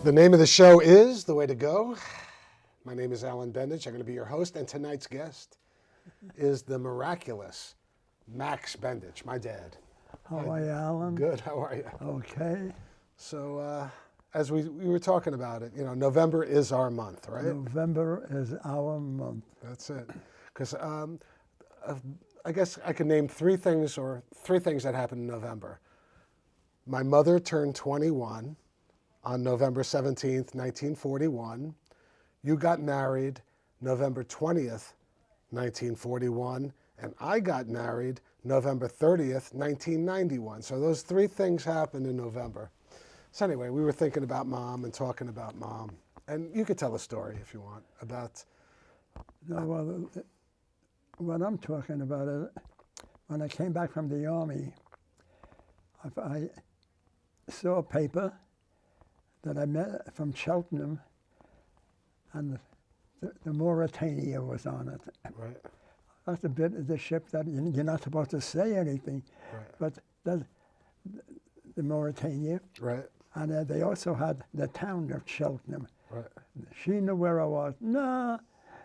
The name of the show is The Way to Go. My name is Alan Bendich. I'm going to be your host, and tonight's guest is the miraculous Max Bendich, my dad. How are you, Alan? Good. How are you? Okay. So, as we were talking about it, November is our month, right? November is our month. That's it. Because I guess I can name three things that happened in November. My mother turned 21 on November 17th, 1941. You got married November 20th, 1941, and I got married November 30th, 1991. So those three things happened in November. So anyway, we were thinking about Mom and talking about Mom. And you could tell a story if you want about... No, well, what I'm talking about is when I came back from the Army, I saw a paper that I met from Cheltenham, and the Mauritania was on it. Right. That's a bit of the ship that you're not supposed to say anything, Right. but the Mauritania. Right. And they also had the town of Cheltenham. Right. She knew where I was. No,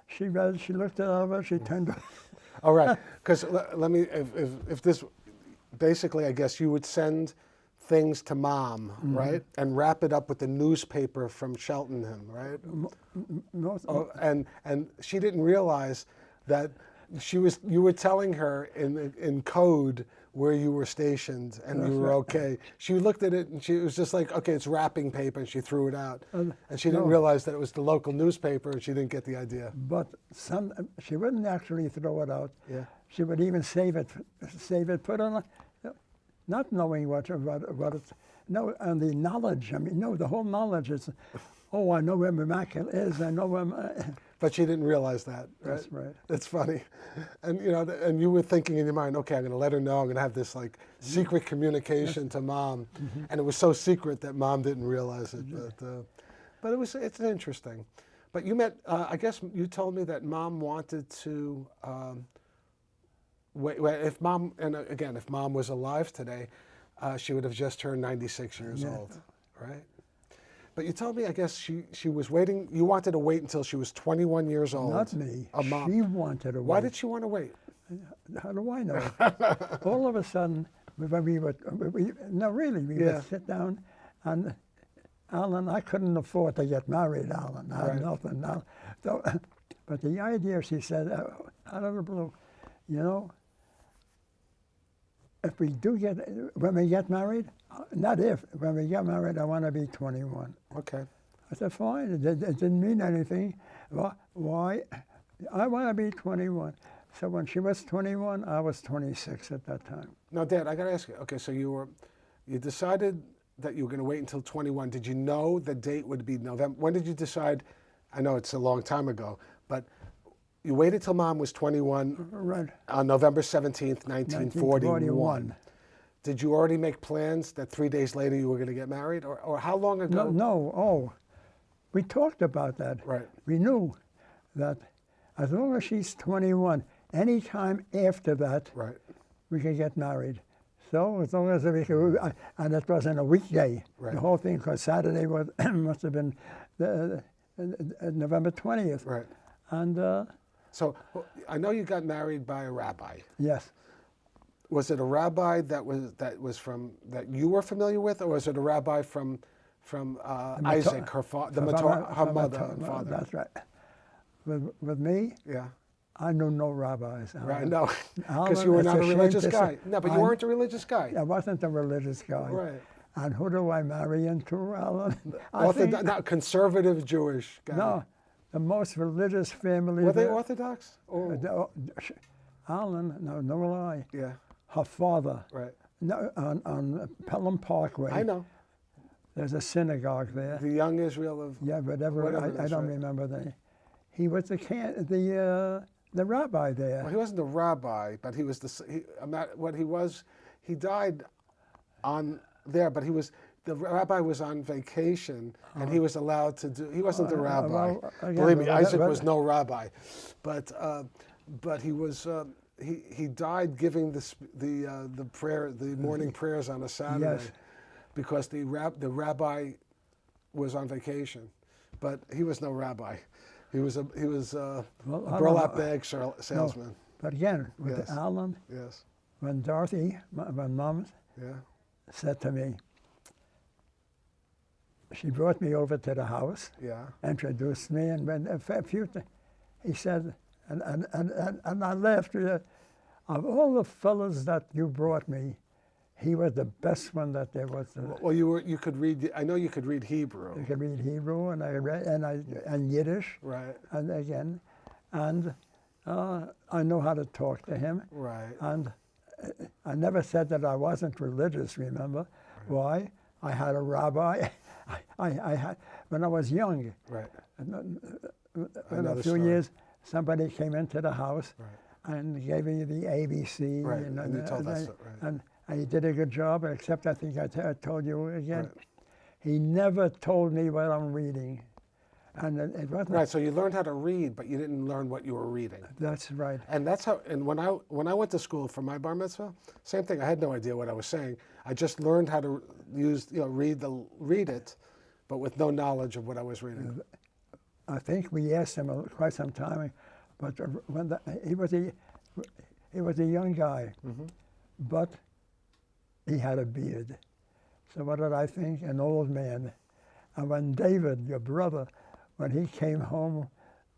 she read, she looked it over, she turned. All right, because let me, if this, basically, I guess you would send things to Mom, right, and wrap it up with the newspaper from Cheltenham, right? And she didn't realize that you were telling her in code where you were stationed and you were okay. She looked at it and she was just like, okay, it's wrapping paper, and she threw it out. And she didn't realize that it was the local newspaper, and she didn't get the idea. But she wouldn't actually throw it out. Yeah. She would even save it, put on, not knowing what it's, no, and the knowledge, the whole knowledge is, oh, I know where Mac is, I know where But she didn't realize that, right? That's right. It's funny. And and you were thinking in your mind, okay, I'm going to let her know, I'm going to have this like secret communication to Mom. And it was so secret that Mom didn't realize it. But it's interesting. But you met, I guess you told me that Mom wanted to, if Mom, and again, if Mom was alive today, she would have just turned 96 years old, right? But you told me, I guess she was waiting. You wanted to wait until she was 21 years old. Not me. Mom. She wanted to wait. Why did she want to wait? How do I know? All of a sudden, when we would sit down, and Alan, I couldn't afford to get married, Alan. I had nothing now. So, but the idea, she said, out of the blue, if we do when we get married, when we get married, I want to be 21. Okay. I said, fine, it didn't mean anything. Why? I want to be 21. So when she was 21, I was 26 at that time. Now, Dad, I got to ask you, okay, so you decided that you were going to wait until 21. Did you know the date would be November? When did you decide? I know it's a long time ago, but you waited till Mom was 21 right. On November 17th, 1941. Did you already make plans that 3 days later you were going to get married? Or how long ago? No. We talked about that. Right. We knew that as long as she's 21, any time after that, right, we could get married. So as long as we could, and it wasn't a weekday. Right. The whole thing, because Saturday must have been November 20th. Right. And so I know you got married by a rabbi. Yes. Was it a rabbi that you were familiar with, or was it a rabbi from Isaac, her mother and father? That's right. With me, yeah, I knew no rabbis. Right, no, because you were not a religious guy. No, but you weren't a religious guy. I wasn't a religious guy. Right. And who do I marry into, Alan? Not conservative Jewish guy. No, the most religious family. Were they Orthodox? Alan, no lie. Yeah. Her father. Right. No, on Pelham Parkway. I know. There's a synagogue there. The Young Israel of. Yeah, whatever I don't remember the. He was the rabbi there. Well, he wasn't the rabbi, but he was he died on there, but the rabbi was on vacation, and he was allowed to do. He wasn't the rabbi. Believe me, Isaac was no rabbi, but he was. He died giving the morning prayers on a Saturday, yes. because the rabbi was on vacation, but he was no rabbi. He was a Well, I don't burlap know. bag salesman. But again, with Yes. Alan, Yes. when Dorothy, my mom, Yeah. said to me, she brought me over to the house, Yeah. introduced me, and when a few things, he said, and I laughed. Of all the fellas that you brought me, he was the best one that there was. Well, you could read. I know you could read Hebrew. I could read Hebrew, and I read and Yiddish, Right. and again, and I know how to talk to him. Right. And I never said that I wasn't religious. Remember, why? I had a rabbi. I had when I was young. Right. In know a the few story. years, somebody came into the house Right. and gave me the ABC. Right, and you told us that, right. And he did a good job, except I think I told you again. Right. He never told me what I'm reading. And it wasn't. Right. So you learned how to read, but you didn't learn what you were reading. That's right. And that's how. And when I went to school for my bar mitzvah, same thing. I had no idea what I was saying. I just learned how to use, read it, but with no knowledge of what I was reading. I think we asked him quite some time, but when he was a young guy, but he had a beard. So what did I think? An old man. And when David, your brother, when he came home,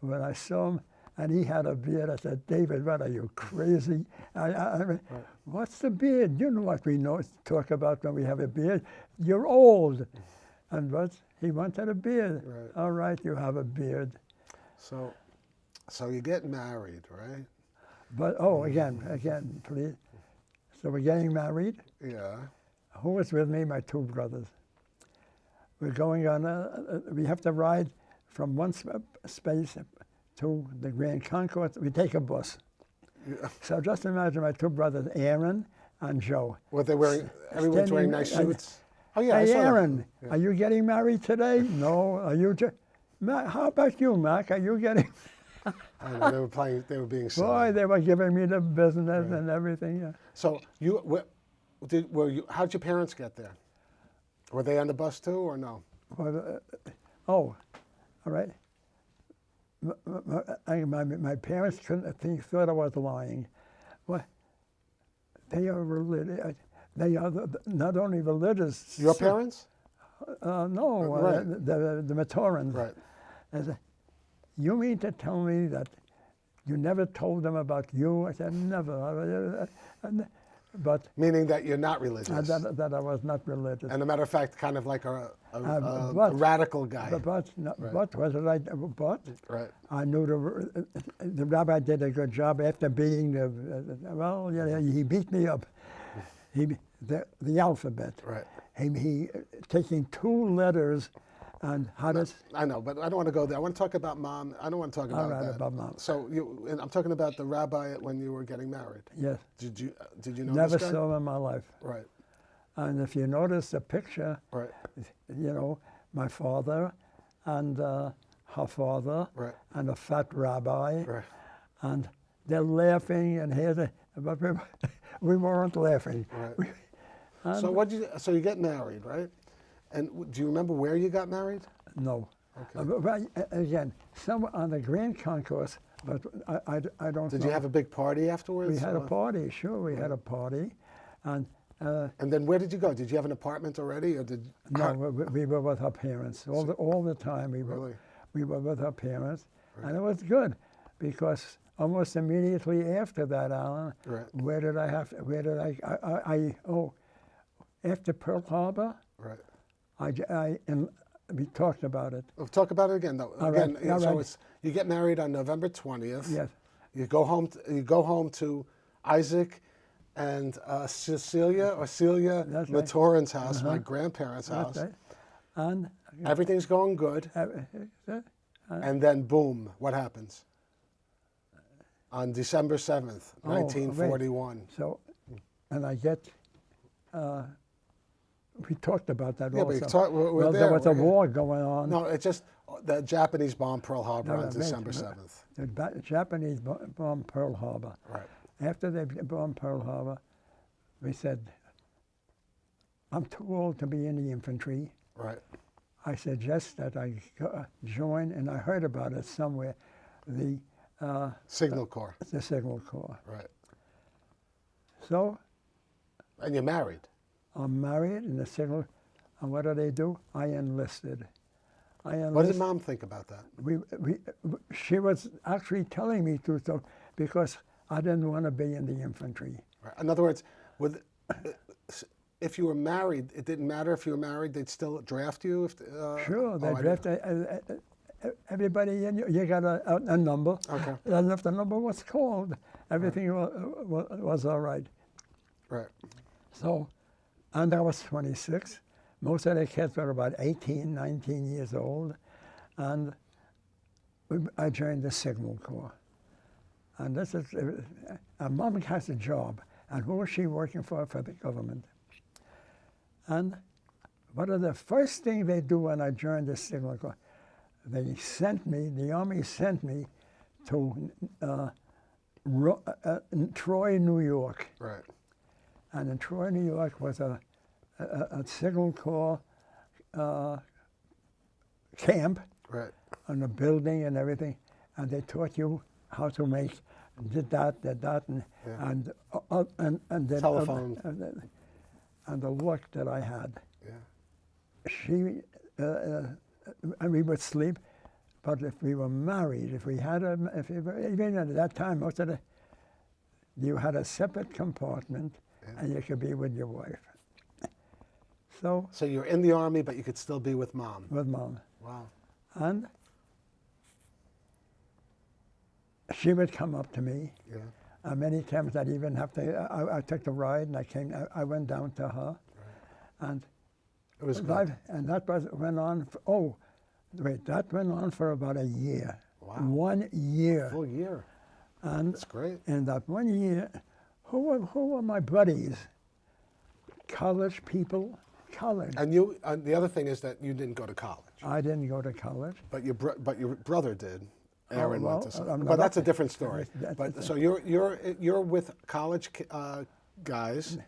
when I saw him, and he had a beard, I said, David, what are you, crazy? I mean, what's the beard? You know what we talk about when we have a beard. You're old. And but he wanted a beard. Right. All right, you have a beard. So you get married, right? But, again, please. So we're getting married. Yeah. Who was with me? My two brothers. We're going on we have to ride from one space to the Grand Concourse. We take a bus. Yeah. So just imagine my two brothers, Aaron and Joe. What they wearing? Everyone's wearing nice standing- suits. Oh yeah. I Hey, saw that. Aaron, Yeah. are you getting married today? No. Are you? Mac, how about you, Mac? Are you getting? I know, they were playing. They were being silly. Boy, they were giving me the business Right. and everything. Yeah. So how'd your parents get there? Were they on the bus too, or no? Well, all right. My parents thought I was lying. Well, they are religious. They are not only religious. Your parents? No, Right. the Matorans. Right. I said, you mean to tell me that you never told them about you? I said, never. But Meaning that you're not religious. that I was not religious. And a matter of fact, kind of like a but- radical guy. But Right. what was it? But Right. I knew the rabbi did a good job after beating he beat me up. The alphabet. Right. He taking two letters and how does. I know, but I don't want to go there. I want to talk about mom. I don't want to talk about All right, that. about mom. So and I'm talking about the rabbi when you were getting married. Yes. Did you know Never this guy? saw him in my life. Right. And if you notice the picture, Right. My father and her father Right. and a fat rabbi, Right. and they're laughing, and but we weren't laughing. Right. So you get married, right? And do you remember where you got married? No. Okay. But again, somewhere on the Grand Concourse, but I don't know. Did you have a big party afterwards? We had a or- party, sure, we had a party. And And then where did you go? Did you have an apartment already, or did? no, we were with our parents. All the time Really? we were with our parents. And it was good because almost immediately after that, Alan, Right. After Pearl Harbor, Right. we talked about it. We'll talk about it again, though. All Again, right, all so right. you get married on November 20th. Yes. You go home to Isaac and Celia That's right. Matoran's house, my grandparents' house. That's right. And Everything's going good, and then boom, what happens? On December 7th, Oh, wait. 1941. so, and I get. We talked about that Yeah, also. but we're well, there. there was a We're- war going on. No, it's just the Japanese bombed Pearl Harbor No, on wait, December wait. 7th. The Japanese bombed Pearl Harbor. Right. After they bombed Pearl Harbor, we said, I'm too old to be in the infantry. Right. I suggest that I join, and I heard about it somewhere, the Signal Corps. the Signal Corps. Right. So And you're married. I'm married in the Signal, and what do? I enlisted. What did Mom think about that? She was actually telling me to, so, because I didn't want to be in the infantry. Right. In other words, if you were married, it didn't matter if you were married, they'd still draft you? Sure, they I draft everybody, and you got a number. Okay. And if the number was called, everything was all right. Right. So, and I was 26. Most of the kids were about 18, 19 years old. And I joined the Signal Corps. And this is, Mom has a job. And who was she working for? For the government. And one of the first things they do when I joined the Signal Corps, the Army sent me to Troy, New York. Right. And in Troy, New York was a Signal Corps camp, Right. and a building and everything, and they taught you how to make that, and Yeah. and then Telephone. and the luck that I had. Yeah. And we would sleep, but if we were married, even at that time, you had a separate compartment, and you could be with your wife. So you're in the Army, but you could still be with Mom. with Mom, Wow. and she would come up to me. Yeah. Many times I'd even have to. I took the ride, and I went down to her, and It was good. and that went on. That went on for about a year. Wow. 1 year. Full year. And That's great. in that 1 year, who were my buddies? College people. College. And the other thing is that you didn't go to college, I didn't go to college. but your brother did. Aaron well, went to I'm but not- that's a different story. That's But the so you're with college guys,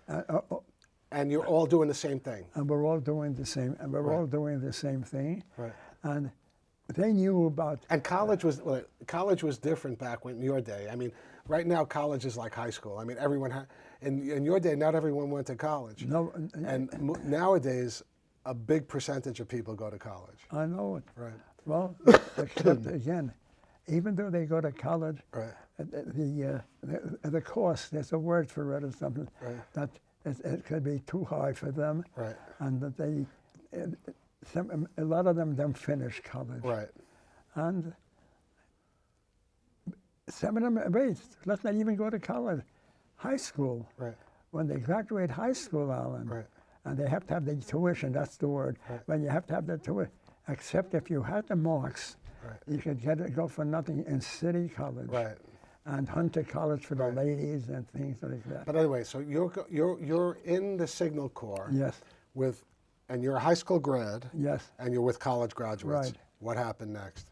and you're all doing the same thing. And we're all doing the same. And we're Right. all doing the same thing. Right. And they knew about. And college was different back in your day. I mean, right now college is like high school. I mean, everyone in your day, not everyone went to college. No. And nowadays, a big percentage of people go to college. I know it. Right. Well, except again, even though they go to college, Right. the course, there's a word for it or something, Right. that it could be too high for them, Right. and that a lot of them don't finish college. Right. And some of them, let's not even go to college, high school. Right. When they graduate high school, Alan, Right. and they have to have the tuition, that's the word. Right. When you have to have the tuition, except if you had the marks, Right. you could go for nothing in City College. Right. And Hunter College for the Right. ladies and things like that. But anyway, so you're in the Signal Corps. Yes, And you're a high school grad. yes, And you're with college graduates. Right. What happened next?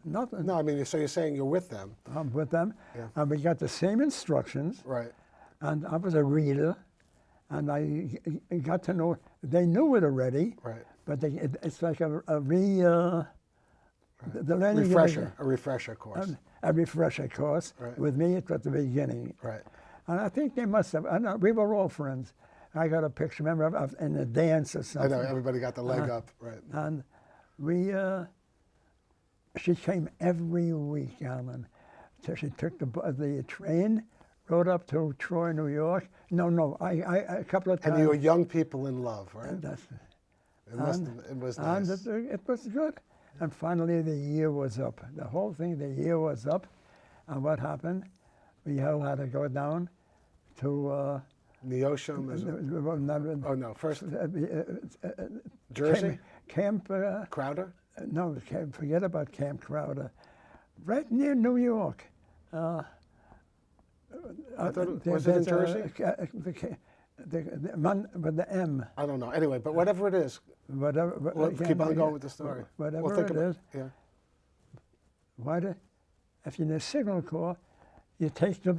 nothing. No, I mean, so you're saying you're with them. I'm with them, Yeah. and we got the same instructions. Right. And I was a reader, and I got to know. They knew it already, Right. but it's like the learning A refresher course. a refresher course. Right. With me, it was the beginning, Right. and I think they must have. We were all friends. I got a picture, remember, in a dance or I something. know, everybody got the leg up. Right. And she came every week, Alan. So she took the train, rode up to Troy, New York. No, I a couple of times. And you were young people in love, right? And that's, It was and nice. it was good. And finally, the year was up. The whole thing, the year was up. And what happened? We all had to go down to. Neosho, oh no, first Jersey? Camp. Crowder? No, forget about Camp Crowder. Right near New York. I thought was it in Jersey? With the M. I don't know. Anyway, but whatever it is, Whatever. we'll keep on going with the story. Whatever We'll think it about- is. Yeah. If you're in the Signal Corps, you take the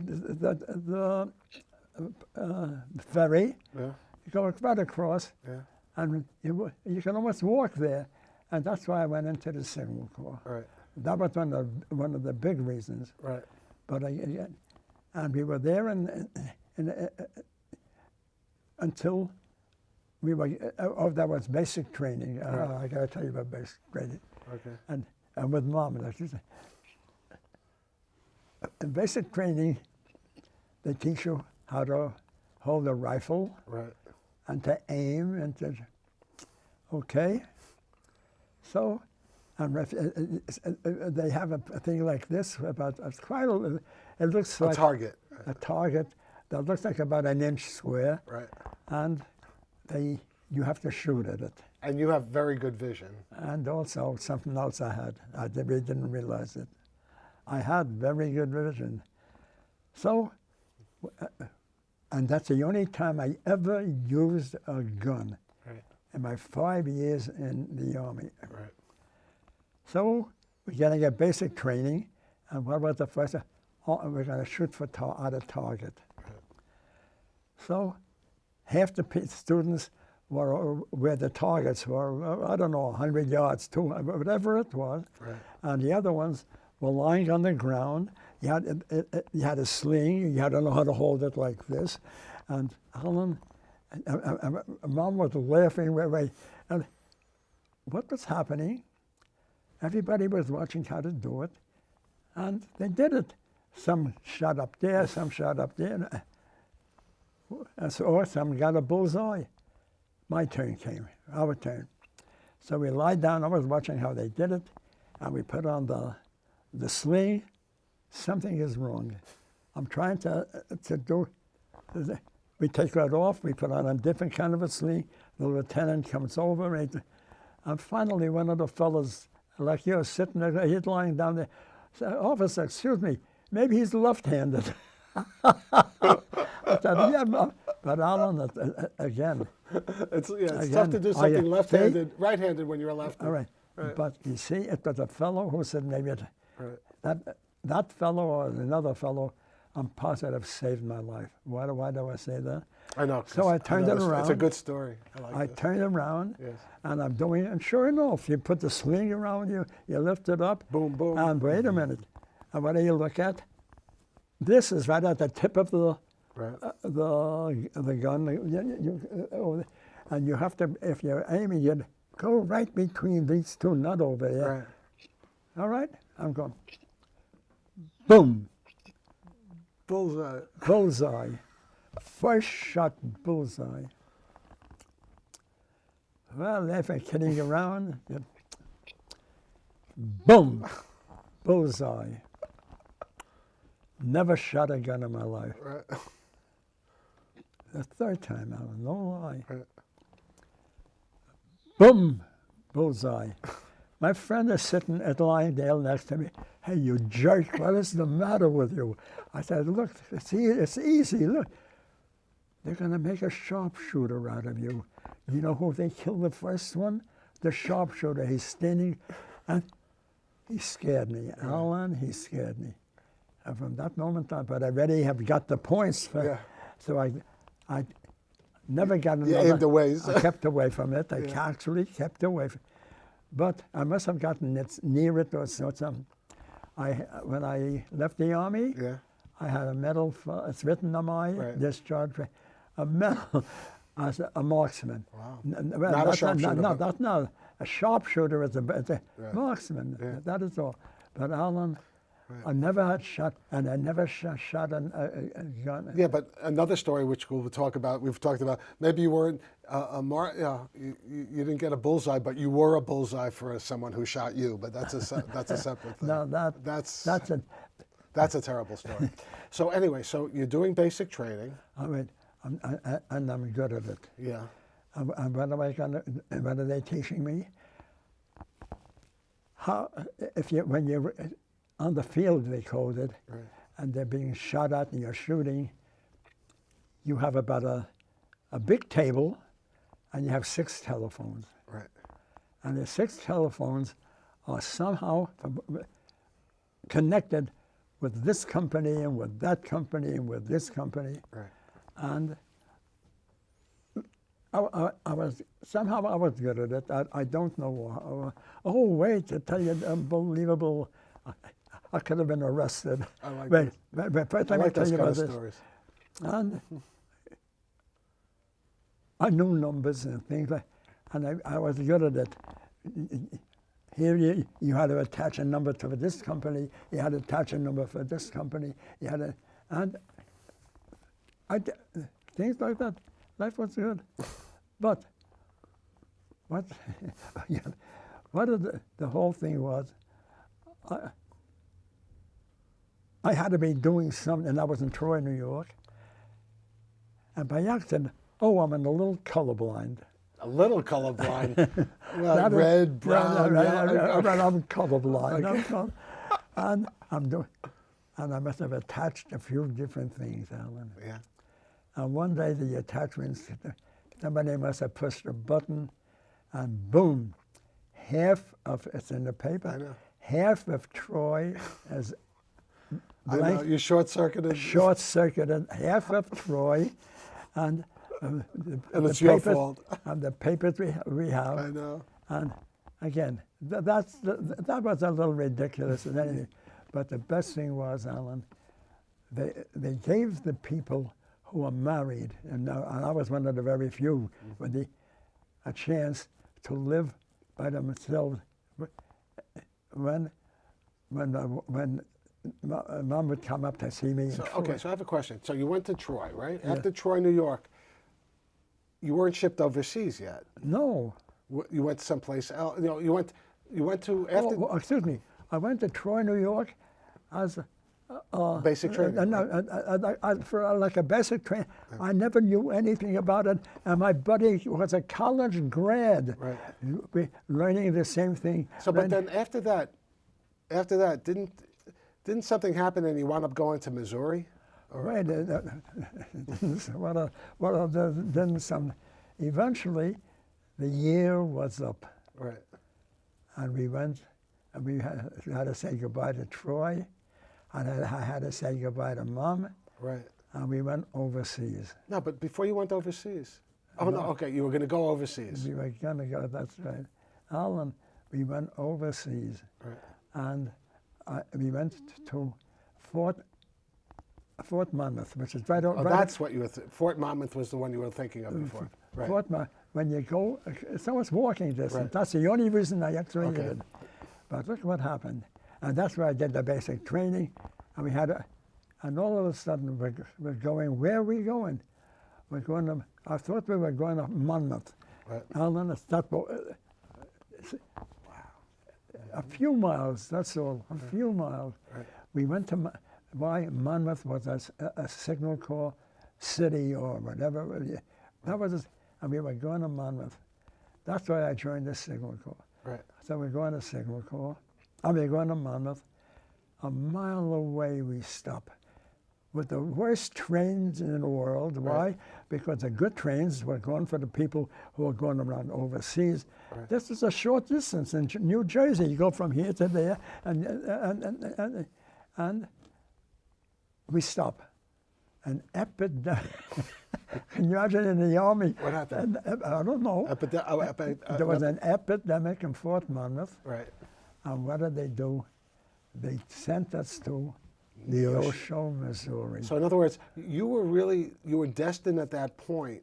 ferry, Yeah. you go right across, Yeah. and you can almost walk there. And that's why I went into the Signal Corps. Right. That was one of the big reasons. Right. But and we were there until we were. That was basic training. Right. I got to tell you about basic training. Okay. And with Mom, in basic training, they teach you how to hold a rifle. Right. And to aim and to. Okay. So. And they have a thing like this about it looks like a target. A target that looks like about an inch square. Right. And you have to shoot at it. And you have very good vision. And also something else I had. I really didn't realize it. I had very good vision. So, and that's the only time I ever used a gun. Right. In my 5 years in the Army. Right. So we're going to get basic training, and what was the first? We're going to shoot at a target. Right. So half the students were where the targets were, I don't know, 100 yards, 200, whatever it was, Right. and the other ones were lying on the ground. You had a sling, you had to know how to hold it like this, and Alan, Mom was laughing, and what was happening? Everybody was watching how to do it, and they did it. Some shot up there, some shot up there, or some got a bullseye. My turn came, our turn. So we lied down, I was watching how they did it, and we put on the sling. Something is wrong. I'm trying to do, we take that off, we put on a different kind of a sling. The lieutenant comes over, and finally one of the fellows, like you're sitting there, he's lying down there. Said, "Officer, excuse me, maybe he's left-handed." I said, "Yeah, but Alan, again." It's again, tough to do something left-handed, right-handed when you're left. All right. Right. But you see, it was a fellow who said maybe Right. that fellow or another fellow, I'm positive, saved my life. Why do I say that? I know. So I turned it around. It's a good story. I like turned around, Yes. and I'm doing it. And sure enough, you put the sling around you, you lift it up. Boom, boom. And wait a minute. And what do you look at? This is right at the tip of the Right. the gun. And you have to, if you're aiming, you'd go right between these two, not over there. Right. All right? I'm going. Boom. Bullseye. Bullseye. First shot, bullseye. Well, if I'm kidding around, boom, bullseye. Never shot a gun in my life. Right. The third time, Alan, no lie. Right. Boom, bullseye. My friend is sitting at Lyingdale next to me. "Hey, you jerk, what is the matter with you?" I said, "Look, it's easy, look. They're going to make a sharpshooter out of you. You know who they killed the first one? The sharpshooter. He's standing, and he scared me. Alan, he scared me. And from that moment on, but I already have got the points. So I never got another. You aimed away. I kept away from it. I actually kept away from it. But I must have gotten it near it or something. When I left the Army, I had a medal, it's written on my discharge, a medal as a marksman. Wow. Well, not a sharpshooter. No, that's not. A sharpshooter is a marksman. Yeah. That is all. But Alan, I never had shot, and I never shot a gun. Yeah, but another story which we'll talk about, we've talked about, maybe you weren't you didn't get a bullseye, but you were a bullseye for someone who shot you, but that's a separate thing. No, that's a terrible story. So anyway, so you're doing basic training. I mean, and I'm good at it. Yeah. And what are they teaching me? How, when you're on the field, they called it, and they're being shot at and you're shooting, you have about a big table, and you have 6 telephones. Right. And the 6 telephones are somehow connected with this company and with that company and with this company. Right. And I was somehow I was good at it. I don't know why. Oh wait, to tell you the unbelievable, I could have been arrested. I like Wait, this. but first I let me like tell those you kind about of this. stories. And I knew numbers and things like, and I was good at it. Here you had to attach a number to this company. You had to attach a number for this company. You had to, and things like that. Life was good, but what the whole thing was, I had to be doing something, and I was in Troy, New York, and by accident, oh, I'm a little colorblind. A little colorblind. Well, That is- red, brown, yellow. I'm colorblind. And I'm doing, and I must have attached a few different things, Alan. Yeah. And one day the attachments, somebody must have pushed a button, and boom, half of it's in the paper. I know. Half of Troy is I know. blank, You short-circuited. short-circuited. Half of Troy, and And the it's your papers, fault. and the papers we have. I know. And again, that was a little ridiculous and anything. But the best thing was, Alan, they gave the people who were married, and I was one of the very few, with a chance to live by themselves. When Mom would come up to see me. So, in okay, Troy. so I have a question. So you went to Troy, right? Yeah. After Troy, New York, you weren't shipped overseas yet. No. You went someplace else. You know, you went to after Oh, excuse me. I went to Troy, New York, as basic training. for like a basic training. I never knew anything about it, and my buddy was a college grad, Right. learning the same thing. So, but then after that, didn't something happen and you wound up going to Missouri? Right, then some. Eventually, the year was up, Right. and we went, and we had to say goodbye to Troy, and I had to say goodbye to Mom, Right. and we went overseas. No, but before you went overseas. Oh no. Okay, you were going to go overseas. We were gonna go. That's right, Alan. We went overseas, Right. and we went to Fort Monmouth, which is right. Oh, right that's what you were. Fort Monmouth was the one you were thinking of before. Right. Fort Monmouth. When you go, so it's walking distance. Right. That's the only reason I actually Okay. did it. But look what happened, and that's where I did the basic training, and we had and all of a sudden we're going. Where are we going? We're going to. I thought we were going to Monmouth. Right. Alan, it's not. A few miles, that's all, a few miles. Right. We went to, why Monmouth was a signal corps city or whatever. That was, and we were going to Monmouth. That's why I joined the signal corps. Right. So we're going to signal corps. And we're going to Monmouth. A mile away we stop. With the worst trains in the world. Why? Right. Because the good trains were going for the people who are going around overseas. Right. This is a short distance in New Jersey. You go from here to there, and we stop. An epidemic. Can you imagine in the army? What happened? I don't know. There was an epidemic in Fort Monmouth. Right. And what did they do? They sent us to Neosho, Missouri. So in other words, you were destined at that point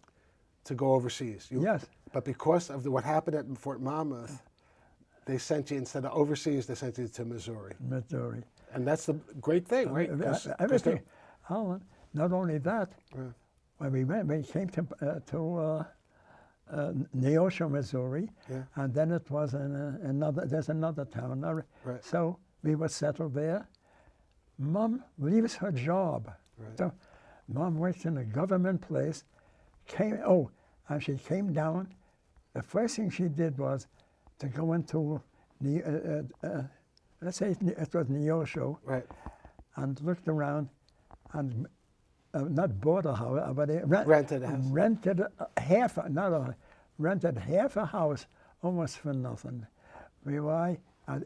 to go overseas. Yes. But because of what happened at Fort Monmouth, they sent you, instead of overseas, they sent you to Missouri. Missouri. And that's the great thing, right? 'Cause Everything. Alan, not only that, Yeah. when we came to Neosho, Missouri, Yeah. and then it was there's another town. Right. So we were settled there. Mom leaves her job. Right. So Mom works in a government place. And she came down. The first thing she did was to go into, let's say it was Neosho, Right. and looked around and not bought a house, but Rented a house. rented rented half a house almost for nothing. Why?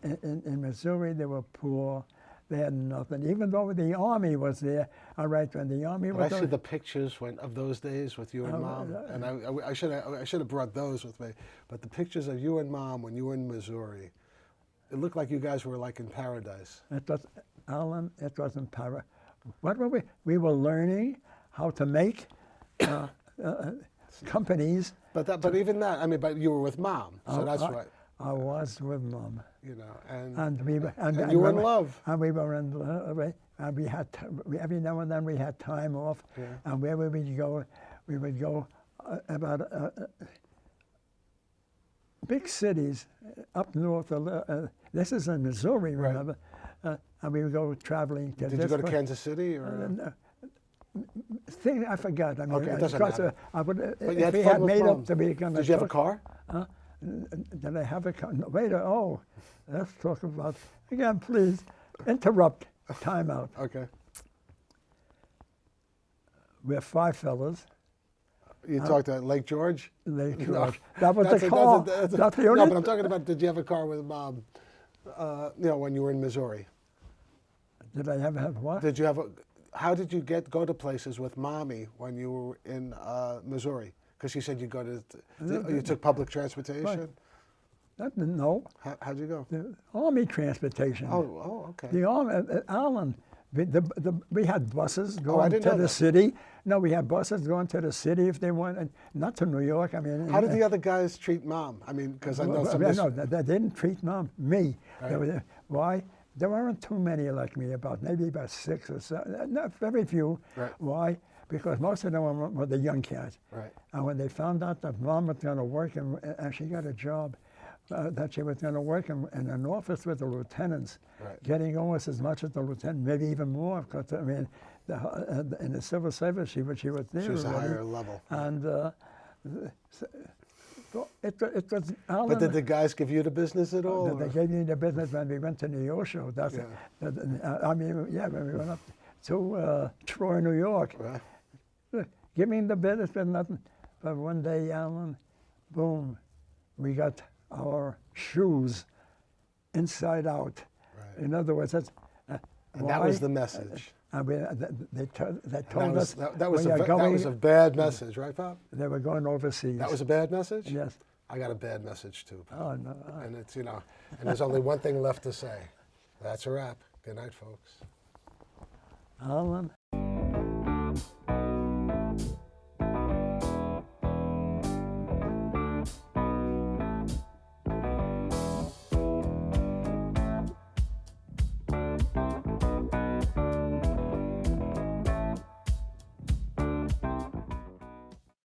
In Missouri, they were poor. They had nothing. Even though the army was there, all right, when the army But was I see there, the pictures of those days with you and Mom, and I should have brought those with me. But the pictures of you and Mom when you were in Missouri, it looked like you guys were like in paradise. it was, Alan, it was in Paris. What were we? We were learning how to make companies. But even that, I mean, but you were with Mom, so that's right. I was with Mom. You know, and And you were in love. And we were in love. And we had every now and then we had time off. Yeah. And where would we go? We would go about big cities up north. This is in Missouri, Right. remember? And we would go traveling to. Did you go to Kansas City or? Thing I forgot. I mean, Okay, it doesn't because, matter. I would, But you if had we fun had with made Mom. up to be going to. Did you have a car? Did I have a car? No, wait. Oh, let's talk about again, please. Interrupt. Time out. Okay. We're 5 fellas. You talked about Lake George? Lake No. George. That was That's the a- car. that's a- That's the No, only. but I'm talking about, did you have a car with Mom? When you were in Missouri, Did I ever have what? did you have a? How did you go to places with Mommy when you were in Missouri? Because you said you you took public transportation. No, How'd you go? the Army transportation. Oh, okay. The Army, Alan. We had buses I going didn't to know the that. city. No, we had buses going to the city if they wanted, not to New York. I mean, How did the other guys treat Mom? I mean, because I know some. No, they didn't treat me. Right. Why? There weren't too many like me, maybe about 6 or 7, not very few. Right. Why? Because most of them were the young cats. Right. And when they found out that Mom was going to work, and she got a job, that she was going to work in an office with the lieutenants, Right. getting almost as much as the lieutenant, maybe even more, because, I mean, in the civil service, she was there. She was a already. higher level. And it was Alan. But did the guys give you the business at all? They or- gave me the business when we went to New York show. That's Yeah. when we went up to Troy, New York. Right. Give me the business, but nothing. But one day, Alan, boom, we got our shoes inside out. Right. In other words, that's And that was the message. And they told That was, us that was when a, you're that was a bad message, right, Bob? they were going overseas. That was a bad message? Yes. I got a bad message too, Bob. Oh no. And it's, and there's only one thing left to say. That's a wrap. Good night, folks. Alan.